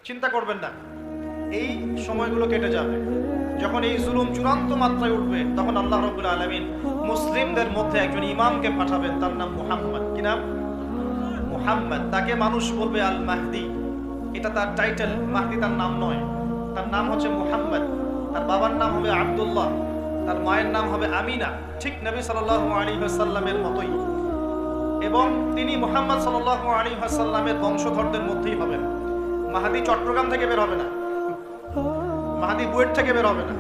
চিন্তা করবেন না, এই সময়গুলো কেটে যাবে। যখন এই জুলুম চূড়ান্ত মাত্রায় উঠবে, তখন আল্লাহ রাব্বুল আলামিন মুসলিমদের মধ্যে একজন ইমামকে পাঠাবেন, তার নাম মুহাম্মদ। কি নাম? মুহাম্মদ। তাকে মানুষ বলবে আল মাহদি, এটা তার টাইটেল। মাহদি তার নাম নয়, তার নাম হচ্ছে মুহাম্মদ। তার বাবার নাম হবে আব্দুল্লাহ, তার মায়ের নাম হবে আমিনা, ঠিক নবী সাল্লাল্লাহু আলাইহি ওয়াসাল্লামের মতোই। এবং তিনি মুহাম্মদ সাল্লাল্লাহু আলাইহি ওয়াসাল্লামের বংশধরদের মধ্যেই হবেন। মাহদি চট্টগ্রাম থেকে বের হবে না, মাহদি বুয়েট থেকে বের হবে না,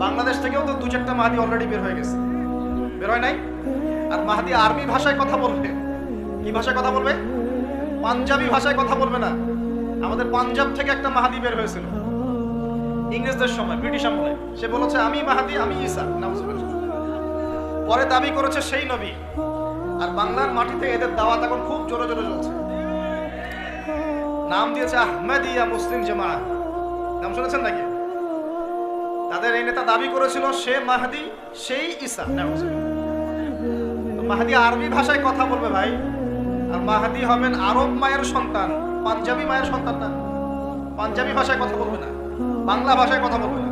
বাংলাদেশ থেকেও তো দু চারটা মাহদি অলরেডি বের হয়ে গেছে, বের হয় নাই। আর মাহদি আরবি ভাষায় কথা বলবে। কি ভাষায় কথা বলবে? পাঞ্জাবি ভাষায় কথা বলবে না। আমাদের পাঞ্জাব থেকে একটা মাহদি বের হয়েছিল ইংরেজদের সময়, ব্রিটিশ আমলে। সে বলেছে আমি মাহদি, আমি ঈসা। নাউজুবিল্লাহ। পরে দাবি করেছে সেই নবী। আর বাংলার মাটিতে এদের দাওয়াত এখন খুব জোরে জোরে চলছে। নাম দিয়েছে আহমদিয়া মুসলিম জামাআত। নাম শুনেছেন নাকি? তাদের এই নেতা দাবি করেছিল সে মাহদি, সেই ঈসা। তো মাহদি আরবি ভাষায় কথা বলবে ভাই। আর মাহদি হবেন আরব মায়ের সন্তান, পাঞ্জাবি মায়ের সন্তান না। পাঞ্জাবি ভাষায় কথা বলবে না, বাংলা ভাষায় কথা বলবে না।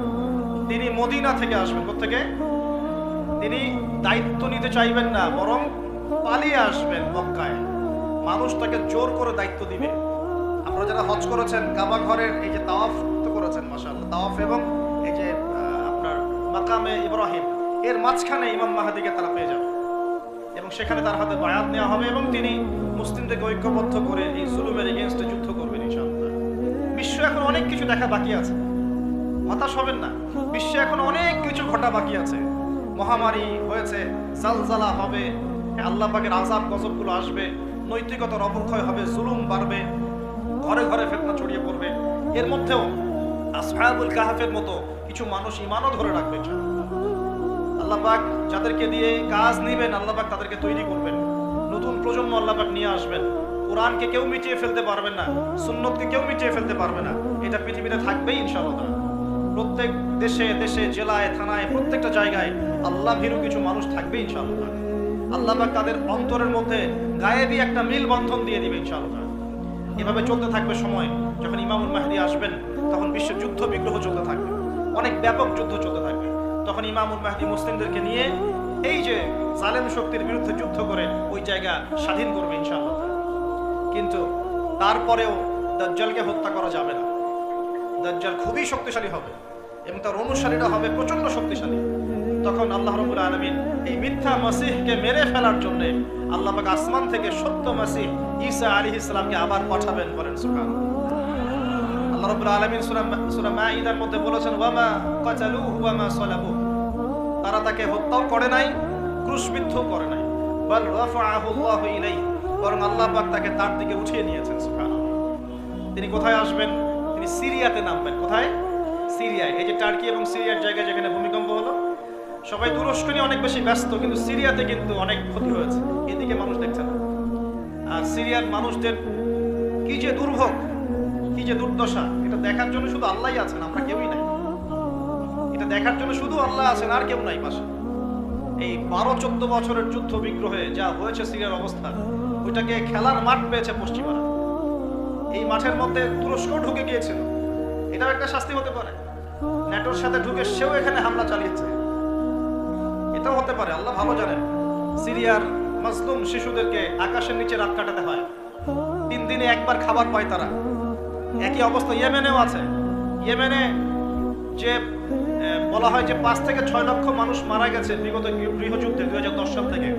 তিনি মদিনা থেকে আসবেন। কোত্থেকে? তিনি দায়িত্ব নিতে চাইবেন না, বরং পালিয়ে আসবেন মক্কায়। মানুষ তাকে জোর করে দায়িত্ব দিবে। আপনারা যারা হজ করেছেন, কাবা ঘরের এই যে তাওয়াফ তো করেছেন, মাশাআল্লাহ, তাওয়াফ এবং এই যে আপনার মাকামে ইব্রাহিম, এর মাঝখানে ইমাম মাহদিকে তারা পেয়ে যাবে এবং সেখানে তার হাতে বায়াত নেওয়া হবে এবং তিনি মুসলিমদেরকে ঐক্যবদ্ধ করে এই জুলুমের এগেইনস্টে যুদ্ধ করবেন ইনশাআল্লাহ। বিশ্ব এখন অনেক কিছু দেখা বাকি আছে, হতাশ হবেন না। বিশ্বে এখন অনেক কিছু ঘটা বাকি আছে। মহামারী হয়েছে, জালজালা হবে, আল্লাহ পাকের আযাব গজবগুলো আসবে, নৈতিকতার অবক্ষয় হবে, জুলুম বাড়বে, ঘরে ঘরে ফিতনা ছড়িয়ে পড়বে। এর মধ্যেও আসহাবুল কাহফের মতো কিছু মানুষ ঈমানও ধরে রাখবে। আল্লাহ পাক যাদেরকে দিয়ে কাজ নেবেন, আল্লাহ পাক তাদেরকে তৈরি করবেন। নতুন প্রজন্ম আল্লাহ পাক নিয়ে আসবেন। কোরআনকে কেউ মিটিয়ে ফেলতে পারবে না, সুন্নতকে কেউ মিটিয়ে ফেলতে পারবে না। এটা পৃথিবীতে থাকবেই ইনশাআল্লাহ। প্রত্যেক দেশে দেশে, জেলায়, থানায়, প্রত্যেকটা জায়গায় আল্লাহ ভীরু কিছু মানুষ থাকবে ইনশাআল্লাহ। আল্লাহ পাক তাদের অন্তরের মধ্যে গায়েবী একটা মিল বন্ধন দিয়ে দিবে ইনশাআল্লাহ। এভাবে চলতে থাকবে সময়। যখন ইমামুল মাহদি আসবেন, তখন বিশ্বের যুদ্ধ বিগ্রহ চলতে থাকবে, অনেক ব্যাপক যুদ্ধ চলতে থাকবে। তখন ইমামুল মাহদি মুসলিমদেরকে নিয়ে এই যে জালেম শক্তির বিরুদ্ধে যুদ্ধ করে ওই জায়গা স্বাধীন করবে ইনশাআল্লাহ। কিন্তু তারপরেও দাজ্জালকে হত্যা করা যাবে না। দাজ্জাল খুবই শক্তিশালী হবে এবং তার অনুসারীরা হবে প্রচন্ড শক্তিশালী। তখন আল্লাহ রাব্বুল আলামিন এই মিথ্যা মাসিহকে মেরে ফেলার জন্য আল্লাহ পাক আসমান থেকে সত্য মাসিহ ঈসা আলাইহিস সালামকে আবার পাঠাবেন। বলেন সুবহানাল্লাহ। আল্লাহ রাব্বুল আলামিন সূরা মাঈদার মধ্যে বলেছেন, ওয়ামা কাতালুহু ওয়ামা সালাবুহু, তারা তাকে হত্যাও করে নাই, ক্রুশবিদ্ধও করে নাই। বাল রাফাআহু আল্লাহু ইলাইহি, বরং আল্লাহ পাক তাকে তার দিকে উঠিয়ে নিয়েছেন। সুবহানাল্লাহ। তিনি কোথায় আসবেন? তিনি সিরিয়াতে নামবেন। কোথায়? সিরিয়ায়। এই যে টার্কি এবং সিরিয়ার জায়গায় যেখানে ভূমিকম্প হলো, সবাই তুরস্ক নিয়ে অনেক বেশি ব্যস্ত, কিন্তু সিরিয়াতে কিন্তু অনেক ক্ষতি হয়েছে। এদিকে মানুষ দেখছে না। আর সিরিয়ার মানুষদের কি যে দুর্ভোগ, কি যে দুর্দশা, এটা দেখার জন্য শুধু আল্লাহই আছেন, আমরা কেউই নাই। এটা দেখার জন্য শুধু আল্লাহ আছেন, আর কেউ নাই পাশে। এই 12-14 বছরের যুদ্ধ বিগ্রহে যা হয়েছে সিরিয়ার অবস্থা, ওইটাকে খেলার মাঠ পেয়েছে পশ্চিমারা। এই মাঠের মধ্যে তুরস্ক ঢুকে গিয়েছিল, এটাও একটা শাস্তি হতে পারে। ন্যাটোর সাথে ঢুকে সেও এখানে হামলা চালিয়েছে, এটাও হতে পারে, আল্লাহ ভালো জানেন। সিরিয়ার মাসলুম শিশুদেরকে আকাশের নিচে রাত কাটাতে হয়, 3 দিনে একবার খাবার পায় তারা। একই অবস্থা ইয়েমেনেও আছে। ইয়েমেনে যে বলা হয় যে 5 থেকে 6 লক্ষ মানুষ মারা গেছে বিগত গৃহযুদ্ধে 2010 সাল থেকে।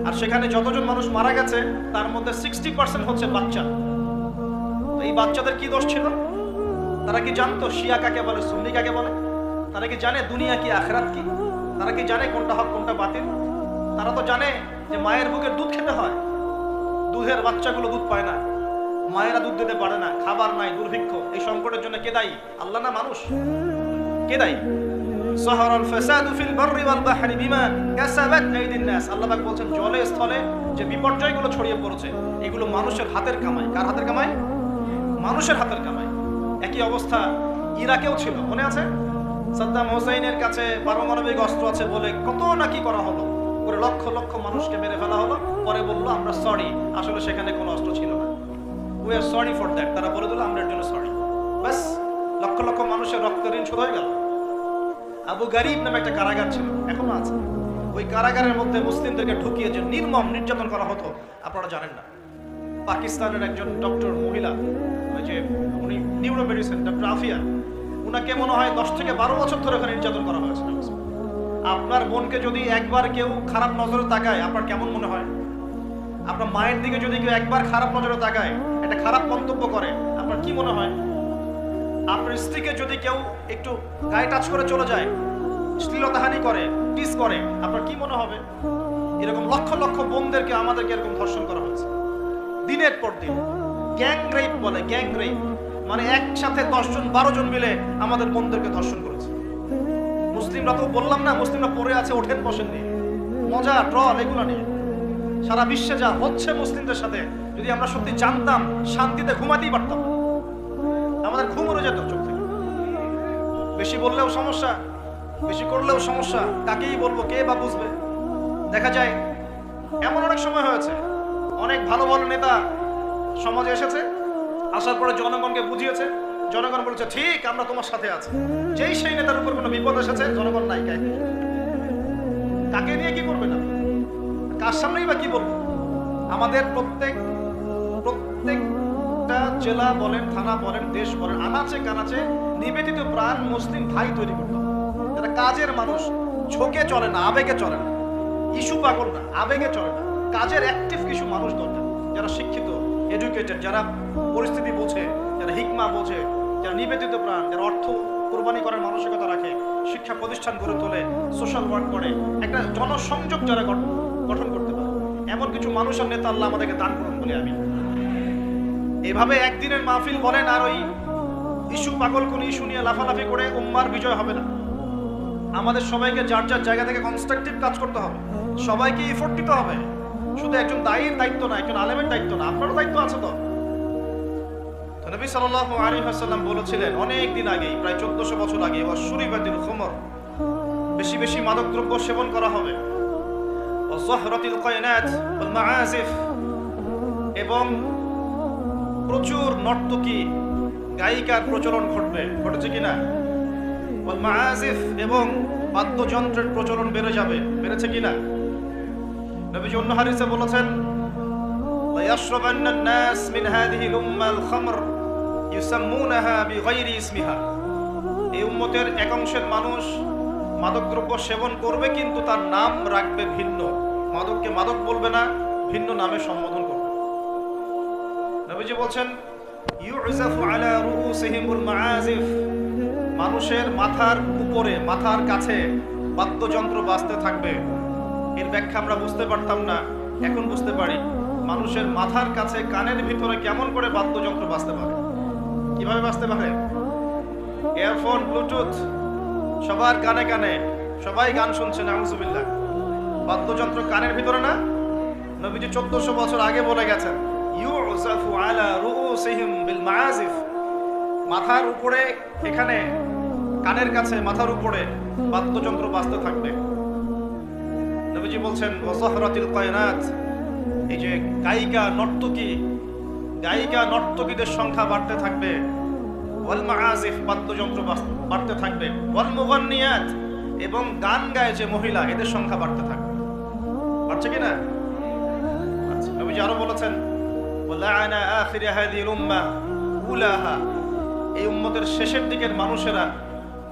আর সেখানে যতজন মানুষ মারা গেছে তার মধ্যে 60% হচ্ছে বাচ্চা। এই বাচ্চাদের কি দোষ ছিল? তারা কি জানতো শিয়া কাকে বলে, সুন্নি কাকে বলে? তারা কি জানে দুনিয়া কি, আখিরাত কি? তারা কি জানে কোনটা হক কোনটা বাতিল? তারা তো জানে যে মায়ের বুকের দুধ খেতে হয়, দুধের বাচ্চাগুলো দুধ পায় না, মায়েরা দুধ দিতে পারে না, খাবার নাই, দুর্ভিক্ষ। এই সংকটের জন্য কে দায়ী? আল্লাহ না মানুষ? কে দায়ী? সাহারাল ফাসাদু ফিল বাররি ওয়াল বাহরি বিমা কাসাবাত আইদিন নাস। আল্লাহ পাক বলেন জলে স্থলে যে বিপর্যয়গুলো ছড়িয়ে পড়েছে এগুলো মানুষের হাতের কামাই। কার হাতের কামাই? মানুষের হাতের কামাই। একই অবস্থা ইরাকেও ছিল, মনে আছে? সাদ্দাম হোসেনের কাছে পারমাণবিক অস্ত্র আছে বলে কত নাকি করা হলো, করে লক্ষ লক্ষ মানুষকে মেরে ফেলা হলো। পরে বললো আমরা সরি, আসলে সেখানে কোনো অস্ত্র ছিল না, we are sorry for that. তারা বলে দিল আমরা এর জন্য সরি। লক্ষ মানুষের রক্ত ঋণ শোধ হয়ে গেল। আবু গারিব নামে একটা কারাগার ছিল, এখনো আছে। ওই কারাগারের মধ্যে মুসলিমদেরকে ঢুকিয়ে যে নির্মম নির্যাতন করা হতো আপনারা জানেন না। পাকিস্তানের একজন ডক্টর মহিলা, ওই যে উনি নিউরো মেডিসিন ডক্টর আফিয়া, উনাকে মনে হয় 10 থেকে 12 বছর ধরে ওখানে নির্যাতন করা হয়েছে। আপনার বোনকে যদি একবার কেউ খারাপ নজরে তাকায় আপনার কেমন মনে হয়? আপনার মায়ের দিকে যদি কেউ একবার খারাপ নজরে তাকায়, একটা খারাপ মন্তব্য করে, আপনার কি মনে হয়? আপনার স্ত্রীকে যদি কেউ একটু গায়ে টাচ করে চলে যায়, শ্লীলতাহানি করে, টিস করে, আপনার কি মনে হবে? এরকম লক্ষ লক্ষ বোনদেরকে আমাদেরকে এরকম ধর্ষণ করা হয়েছে দিনের পর দিন। গ্যাং রেপ বলে, গ্যাং রেপ মানে একসাথে 10 জন 12 জন মিলে আমাদের বোনদেরকে ধর্ষণ করেছে। মুসলিমরা তো বললাম না, মুসলিমরা পড়ে আছে ওঠেন বসেন নিয়ে, মজা ট্রল এগুলো নিয়ে। সারা বিশ্বে যা হচ্ছে মুসলিমদের সাথে, যদি আমরা সত্যি জানতাম শান্তিতে ঘুমাতেই পারতাম, আমাদের ঘুম উড়ে যেত চোখ থেকে। বেশি বললেও সমস্যা, বেশি করলেও সমস্যা, কাকেই বলবো, কে বা বুঝবে? দেখা যায় এমন অনেক সময় হয়েছে, অনেক ভালো ভালো নেতা সমাজে এসেছে, আসার পরে জনগণকে বুঝিয়েছে, জনগণ বলেছে ঠিক আমরা তোমার সাথে আছি। যেই সেই নেতার উপর কোনো বিপদ এসেছে, জনগণ নাই, কাকে নিয়ে কি করবে না, কার সামনেই বা কি বলবো? আমাদের প্রত্যেকটা জেলা বলেন, থানা বলেন, দেশ বলেন, আনাচে কানাচে নিবেদিত প্রাণ মুসলিম ভাই তৈরি করতে হবে, যারা কাজের মানুষ, ঝোঁকে চলে না, আবেগে চলে না, ইস্যু পাগল না, আবেগে চলে না, কাজের অ্যাক্টিভ কিছু মানুষ দরকার, যারা শিক্ষিত, এডুকেটেড, যারা পরিস্থিতি বোঝে, যারা হিকমা বোঝে, যারা নিবেদিত প্রাণ, যারা অর্থ কোরবানি করার মানসিকতা রাখে, শিক্ষা প্রতিষ্ঠান গড়ে তোলে, সোশ্যাল ওয়ার্ক করে, একটা জনসংযোগ যারা গঠন করতে পারে, এমন কিছু মানুষের নেতা আল্লাহ আমাদেরকে দান করুন বলে আমি। এভাবে একদিনের মাহফিল বলেন আর ওই ইস্যু পাগল কোন ইস্যু নিয়ে লাফালাফি করে উম্মার বিজয় হবে না। আমাদের সবাইকে যার যার জায়গা থেকে কনস্ট্রাকটিভ কাজ করতে হবে, সবাইকে এফোর্ট দিতে হবে। শুধু একজন দায়ীর দায়িত্ব না, একজন আলেমের দায়িত্ব না, আপনারও দায়িত্ব আছে। তো নবী সাল্লাল্লাহু আলাইহি ওয়াসাল্লাম বলেছিলেন অনেক দিন আগে, প্রায় 1400 বছর আগে, ওয়াশুরিবাতিল খুমর, বেশি বেশি মাদকদ্রব্য সেবন করা হবে, ওয়াযহরাতিল কায়নাত ওয়াল মাআজিফ, এবং প্রচুর নর্তকী গায়িকার প্রচলন ঘটবে, ঘটেছে কিনা? ওয়াল মাআজিফ, এবং বাদ্যযন্ত্রের প্রচলন বেড়ে যাবে, বেড়েছে কিনা? নবীজি অন্য হাদিসে বলেছেন লা ইয়াশরাবান্না আন-নাস মিন হাযিহিল উম্মাল খামর ইউসাম্মুনাহা বিগাইরি ইসমিহা, এই উম্মতের এক অংশের মানুষ মাদকদ্রব্য সেবন করবে, কিন্তু তার নাম রাখবে ভিন্ন, মাদককে মাদক বলবে না, ভিন্ন নামে সম্বোধন করবে। নবীজি বলছেন ইউযাফু আলা রুউসিহিমুল মাআজিফ, মানুষের মাথার উপরে, মাথার কাছে বাদ্যযন্ত্র বাজতে থাকবে। এর ব্যাখ্যা আমরা বুঝতে পারতাম না, এখন বুঝতে পারি। মানুষের মাথার কাছে, কানের ভিতরে কেমন করে বাদ্যযন্ত্র বাজতে পারে, কিভাবে বাজতে পারে? ইয়ারফোন, ব্লুটুথ, সবার কানে কানে, সবাই গান শুনছে, নাউজুবিল্লাহ। বাদ্যযন্ত্র কানের ভিতরে না? নবীজি 1400 বছর আগে বলে গেছেন ইউযাফু আলা রুউসিহিম বিল মাআজিফ, মাথার উপরে, এখানে কানের কাছে, মাথার উপরে বাদ্যযন্ত্র বাজতে থাকবে। নবীজি বলছেন ওয়াযহরাতিল কায়নাত, এই যে গায়িকা নর্তকী, গায়িকা নর্তকীদের সংখ্যা বাড়তে থাকবে, ওয়াল মাআজিফ, বাদ্যযন্ত্র বাড়তে থাকবে, ওয়াল মুগান্নিয়াত, এবং গান গায় যে মহিলা, এদের সংখ্যা বাড়তে থাকবে। বাড়ছে কিনা? আচ্ছা, নবীজি আরো বলেছেন ওয়ালাআনা আখির হাযিহিল উম্মাহ উলাহা, এই উম্মতের শেষের দিকের মানুষেরা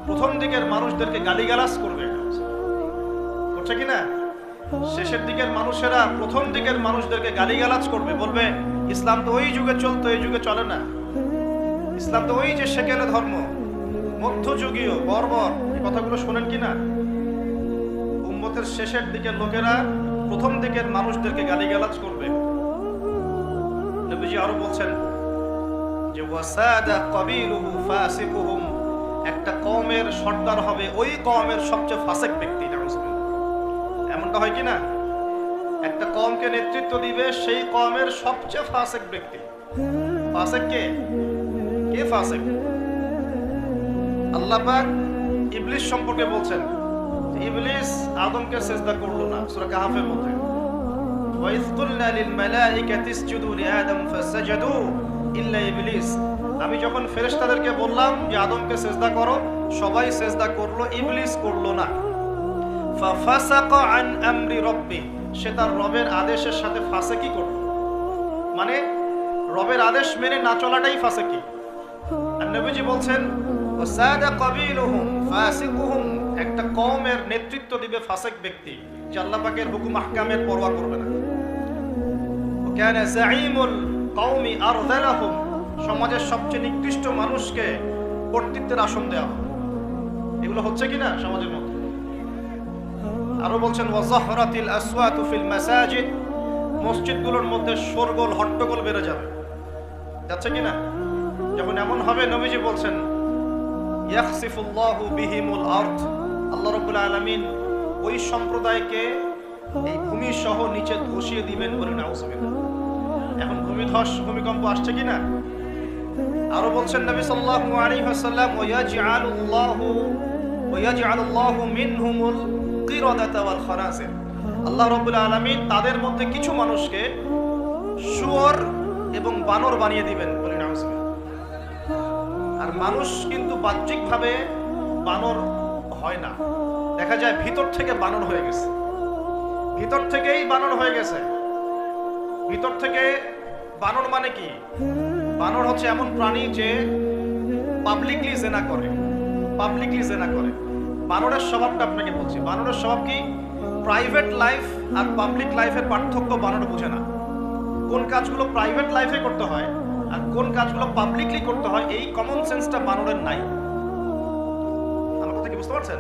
প্রথম দিকের মানুষদেরকে গালিগালাজ করবে, করছে কিনা? শেষের দিকের মানুষেরা প্রথম দিকের মানুষদেরকে গালিগালাজ করবে, বলবে ইসলাম তো ওই যুগে চলতো, এই যুগে চলে না, ইসলাম তো ওই যে সেকেলে ধর্ম, মধ্যযুগীয় বর্বর, এই কথাগুলো শোনেন কিনা? উম্মতের শেষের দিকের লোকেরা প্রথম দিকের মানুষদেরকে গালিগালাজ করবে। নবীজি আরো বলছেন যে ওয়াসাদা কাবিলুহু ফাসিকুহুম, একটা কওমের সর্দার হবে ওই কওমের সবচেয়ে ফাসিক ব্যক্তি। এমনটা হয় কিনা? একটা কওমকে নেতৃত্ব দিবে সেই কওমের সবচেয়ে ফাসিক ব্যক্তি। ফাসিক কে? কে ফাসিক? আল্লাহ পাক ইবলিস সম্পর্কে বলছেন, ইবলিস আদমকে সিজদা করলো না, সূরা কাহফের মধ্যে ওয়া ইয কুলনা লিল মালাইকাতি ইসজুদু লিআদম ফাসাজাদু ইল্লা ইবলিস আমি যখন ফেরেশতাদেরকে বললাম যে আদমকে সেজদা করো, সবাই সেজদা করলো, ইবলিস করলো না। ফাফাসাকা আন আমরি রাব্বি, সে তার রবের আদেশের সাথে ফাসেকি করলো, মানে রবের আদেশ মেনে না চলাটাই ফাসেকি। আর নবীজি বলছেন ওয়াসাদা কাবিলুহুম ফাসিকুহুম, একটা কওমের নেতৃত্ব দিবে ফাসিক ব্যক্তি, যে আল্লাহ পাকের হুকুম আহকামের পরোয়া করবে না। ওয়াকানা যাঈমুল কওমি আরযালাহুম, সমাজের সবচেয়ে নিকৃষ্ট মানুষকে কর্তৃত্বের আসন দেওয়া। এগুলো হচ্ছে কিনা সমাজের মধ্যে? আরো বলছেন ওয়াজাহরাতিল আসওয়াতু ফিল মাসাজিদ, মসজিদগুলোর মধ্যে শোরগোল হট্টগোল বেড়ে যাবে, যাচ্ছে কিনা? যখন এমন হবে নবীজি বলছেন ইয়াখসিফুল্লাহু বিহিমুল আরদ, আল্লাহ রাব্বুল আলামিন ওই সম্প্রদায়কে এই ভূমি সহ নিচে ধসিয়ে দিবেন বলে নাউজুবিল্লাহ। এখন ভূমিধস ভূমিকম্প আসছে কিনা? আরো বলছেন নবী সাল্লাল্লাহু আলাইহি ওয়াসাল্লাম ওয়ায়াজআলুল্লাহু মিনহুমুল কিরাদাতা ওয়াল খানাসির, আল্লাহ রাব্বুল আলামিন তাদের মধ্যে কিছু মানুষকে শুয়োর এবং বানর বানিয়ে দিবেন বলে নাউজুবিল্লাহ। আর মানুষ কিন্তু বাহ্যিকভাবে বানর হয় না, দেখা যায় ভিতর থেকে বানর হয়ে গেছে, ভিতর থেকেই বানর হয়ে গেছে। ভিতর থেকে বানর মানে কি? বানর হচ্ছে এমন প্রাণী যে পাবলিকলি জেনা করে, পাবলিকলি জেনা করে। বানরের স্বভাবটা আপনাকে বলছি, বানরের স্বভাব কি? প্রাইভেট লাইফ আর পাবলিক লাইফের পার্থক্য বানর বুঝে না। কোন কাজগুলো প্রাইভেট লাইফে করতে হয় আর কোন কাজগুলো পাবলিকলি করতে হয়, এই কমন সেন্সটা বানরের নাই। আমার কথা কি বুঝতে পারছেন?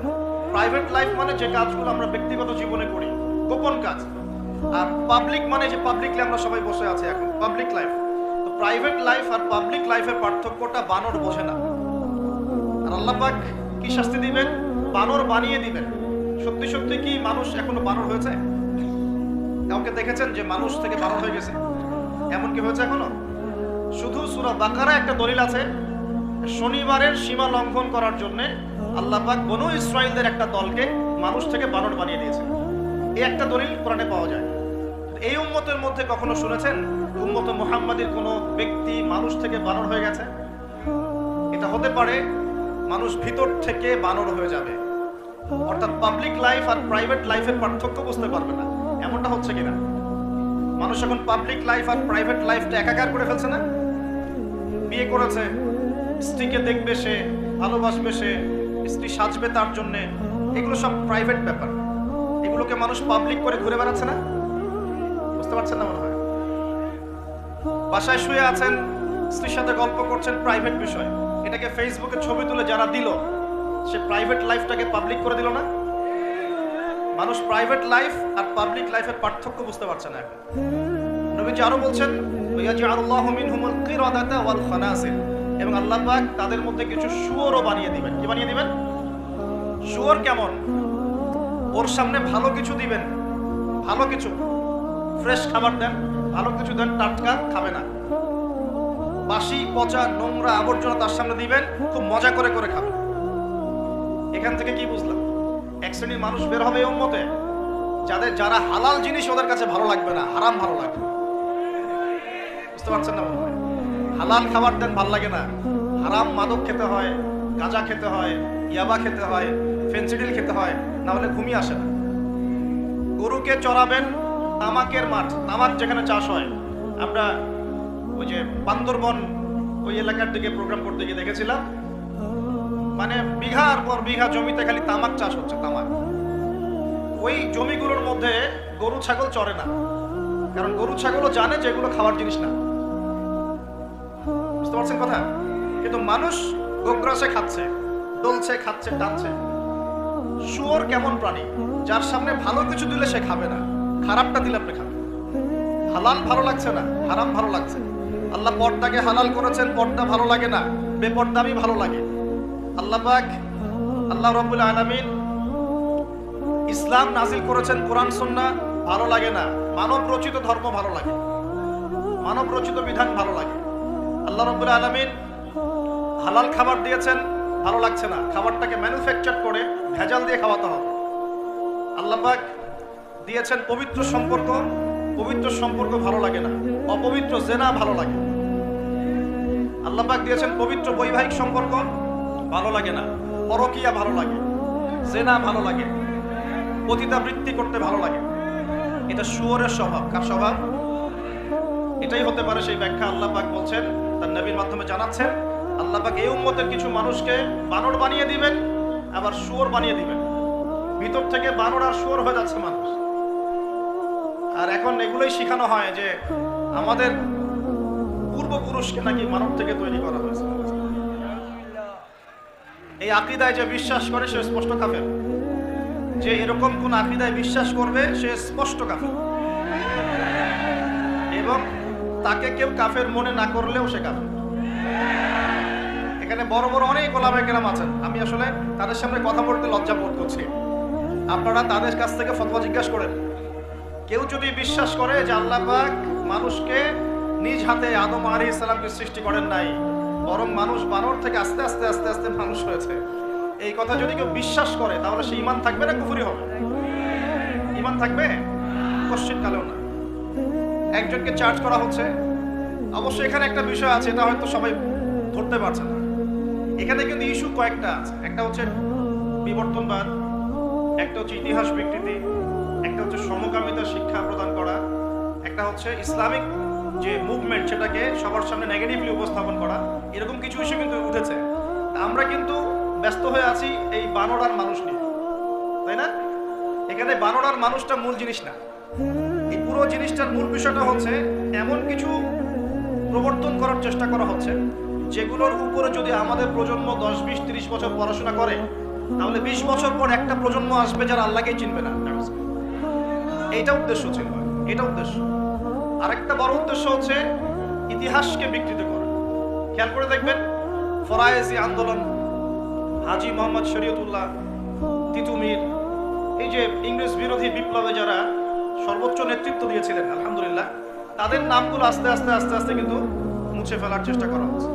প্রাইভেট লাইফ মানে যে কাজগুলো আমরা ব্যক্তিগত জীবনে করি, গোপন কাজ। আর পাবলিক মানে যে পাবলিকলি আমরা সবাই বসে আছি এখন, পাবলিক লাইফ। তো প্রাইভেট লাইফ আর পাবলিক লাইফের পার্থক্যটা বানর বোঝে না। আর আল্লাহ পাক কি শাস্তি দিবেন? বানর বানিয়ে দিবেন। সত্যি সত্যি কি মানুষ এখনো বানর হয়েছে? কাউকে দেখেছেন যে মানুষ থেকে বানর হয়ে গেছে? এমন কি হয়েছে এখনো? শুধু সূরা বাকারা একটা দলিল আছে, শনিবারের সীমা লঙ্ঘন করার জন্য আল্লাহ পাক বনু ইসরাইলদের একটা দলকে মানুষ থেকে বানর বানিয়ে দিয়েছে। এই একটা দলিল কোরআনে পাওয়া যায়। এই উম্মতের মধ্যে কখনো শুনেছেন উম্মত মুহাম্মাদের কোনো ব্যক্তি মানুষ থেকে বানর হয়ে গেছে? এটা হতে পারে মানুষ ভিতর থেকে বানর হয়ে যাবে, অর্থাৎ পাবলিক লাইফ আর প্রাইভেট লাইফের পার্থক্য বুঝতে পারবে না। এমনটা হচ্ছে কিনা? মানুষ এখন পাবলিক লাইফ আর প্রাইভেট লাইফটা একাকার করে ফেলছে না? বিয়ে করেছে, স্ত্রীকে দেখবে সে, ভালোবাসবে সে, স্ত্রী সাজবে তার জন্যে, এগুলো সব প্রাইভেট ব্যাপার। এগুলোকে মানুষ পাবলিক করে ঘুরে বেড়াচ্ছে না? বুঝতে পারছেন না মনে হয়? বাসায় শুয়ে আছেন, স্ত্রীর সাথে গল্প করছেন, প্রাইভেট বিষয়। এটাকে ফেসবুকে ছবি তুলে যারা দিল, সে প্রাইভেট লাইফটাকে পাবলিক করে দিল না? মানুষ প্রাইভেট লাইফ আর পাবলিক লাইফের পার্থক্য বুঝতে পারছে না। নবীজি আরো বলছেন ওয়ায়াজআলুল্লাহু মিনহুমুল কিরাদাতা ওয়াল খানাসির, এবং আল্লাহ পাক তাদের মধ্যে কিছু শুয়োরও বানিয়ে দিবেন। কি বানিয়ে দিবেন? শুয়োর কেমন? ওর সামনে ভালো কিছু দিবেন, ভালো কিছু, ফ্রেশ খাবার দেন, ভালো কিছু দেন, টাটকা খাবে না। বাসি পচা নোংরা আবর্জনা তার সামনে দিবেন, খুব মজা করে করে খাবে। এখান থেকে কি বুঝলাম? এক শ্রেণীর মানুষ বের হবে এই উম্মতে, যারা হালাল জিনিস ওদের কাছে ভালো লাগবে না, হারাম ভালো লাগবে। বুঝতে পারছেন না মনে হয়? হালাল খাবার দেন ভাল লাগে না, হারাম মাদক খেতে হয়, গাঁজা খেতে হয়, ইয়াবা খেতে হয়, ফেন্সিডিল খেতে হয়, না হলে ঘুমিয়ে আসে না। গরুকে চড়াবেন তামাকের মাঠ, তামাক যেখানে চাষ হয়। আমরা ওই যে বান্দরবন ওই এলাকার দিকে প্রোগ্রাম করতে গিয়ে দেখেছিলাম, মানে বিঘার পর বিঘা জমিতে খালি তামাক চাষ হচ্ছে, তামাক। ওই জমিগুলোর মধ্যে গরু ছাগল চড়ে না, কারণ গরু ছাগলও জানে যে এগুলো খাওয়ার জিনিস না। বুঝতে পারছেন কথা? কিন্তু মানুষ গোগ্রাসে খাচ্ছে, ডলছে, খাচ্ছে, টানছে। শুয়োর কেমন প্রাণী? যার সামনে ভালো কিছু দিলে সে খাবে না, খারাপটা দিলে আপনি খাবেন। হালাল ভালো লাগছে না, হারাম ভালো লাগছে। আল্লাহ পর্দাকে হালাল করেছেন, পর্দা ভালো লাগে না, বেপর্দামি ভালো লাগে। আল্লাহ পাক, আল্লাহ রাব্বুল আলামিন ইসলাম নাজিল করেছেন, কোরআন সুন্নাহ ভালো লাগে না, মানব রচিত ধর্ম ভালো লাগে, মানব রচিত বিধান ভালো লাগে। আল্লাহ রাব্বুল আলামিন হালাল খাবার দিয়েছেন, ভালো লাগছে না, খাবারটাকে ম্যানুফ্যাকচার করে ভেজাল দিয়ে খাওয়াতে হবে। আল্লাহ পাক দিয়েছেন পবিত্র সম্পর্ক, পবিত্র সম্পর্ক ভালো লাগে না, অপবিত্র জেনা ভালো লাগে। আল্লাহ পাক দিয়েছেন পবিত্র বৈবাহিক সম্পর্ক, ভালো লাগে না। পরকীয়া ভালো লাগে, জেনা ভালো লাগে, পতিতাবৃত্তি করতে ভালো লাগে। এটা শুয়োরের স্বভাব। কার স্বভাব? এটাই হতে পারে সেই ব্যাখ্যা আল্লাহ পাক বলছেন, তার নবীর মাধ্যমে জানাচ্ছেন, আল্লাহ পাক এই উম্মতের কিছু মানুষকে বানর বানিয়ে দিবেন, আবার শুয়োর বানিয়ে দিবেন। ভিতর থেকে বানর আর শুয়োর হয়ে যাচ্ছে মানুষ। আর এখন এগুলোই শেখানো হয় যে আমাদের পূর্বপুরুষকে নাকি মানব থেকে তৈরি করা হয়েছে। এই আকীদায় যে বিশ্বাস করে সে স্পষ্ট কাফের। যে এরকম কোন আকীদায় বিশ্বাস করবে সে স্পষ্ট কাফের, এবং তাকে কেউ কাফের মনে না করলেও সে কাফের। এখানে বড় বড় অনেক ওলামায়ে কেরাম আছেন, আমি আসলে তাদের সামনে কথা বলতে লজ্জা বোধ করছি। আপনারা তাদের কাছ থেকে ফতোয়া জিজ্ঞাসা করেন। কেউ যদি বিশ্বাস করে যে আল্লাহ পাক মানুষকে নিজ হাতে আদম আলাইহিস সালামকে সৃষ্টি করেন নাই, বরং মানুষ বানর থেকে আস্তে আস্তে আস্তে আস্তে মানুষ হয়েছে, এই কথা যদি কেউ বিশ্বাস করে তাহলে সে ঈমান থাকবে না কুফরি হবে? ঈমান থাকবে? কোশ্চিন কালেও না। একজনকে চার্জ করা হচ্ছে। অবশ্যই এখানে একটা বিষয় আছে, এটা হয়তো সবাই ধরতে পারছে না। এখানে কিন্তু ইস্যু কয়েকটা আছে। একটা হচ্ছে বিবর্তনবাদ, একটা হচ্ছে ইতিহাস বিকৃতি, একটা হচ্ছে সমকামিতা শিক্ষা প্রদান করা, একটা হচ্ছে ইসলামিক যে মুভমেন্ট সেটাকে সবার সামনে নেগেটিভলি উপস্থাপন করা। এরকম কিছু ইস্যু কিন্তু উঠেছে। আমরা কিন্তু ব্যস্ত হয়ে আছি এই বানর আর মানুষ নিয়ে, তাই না? এখানে বানর আর মানুষটা মূল জিনিস না। এই পুরো জিনিসটার মূল বিষয়টা হচ্ছে এমন কিছু প্রবর্তন করার চেষ্টা করা হচ্ছে যেগুলোর উপরে যদি আমাদের প্রজন্ম 10, 20, 30 বছর পড়াশোনা করে, তাহলে 20 বছর পর একটা প্রজন্ম আসবে যারা আল্লাহকেই চিনবে না। এইটা উদ্দেশ্য ছিল, এটা উদ্দেশ্য। আরেকটা বড় উদ্দেশ্য হচ্ছে ইতিহাসকে বিকৃত করা। খেয়াল করে দেখবেন, ফরায়েজি আন্দোলন, হাজী মোহাম্মদ শরীয়তুল্লাহ, তিতুমির, এই যে ইংরেজ বিরোধী বিপ্লবে যারা সর্বোচ্চ নেতৃত্ব দিয়েছিলেন, আলহামদুলিল্লাহ, তাদের নামগুলো আস্তে আস্তে আস্তে আস্তে কিন্তু মুছে ফেলার চেষ্টা করা হচ্ছে।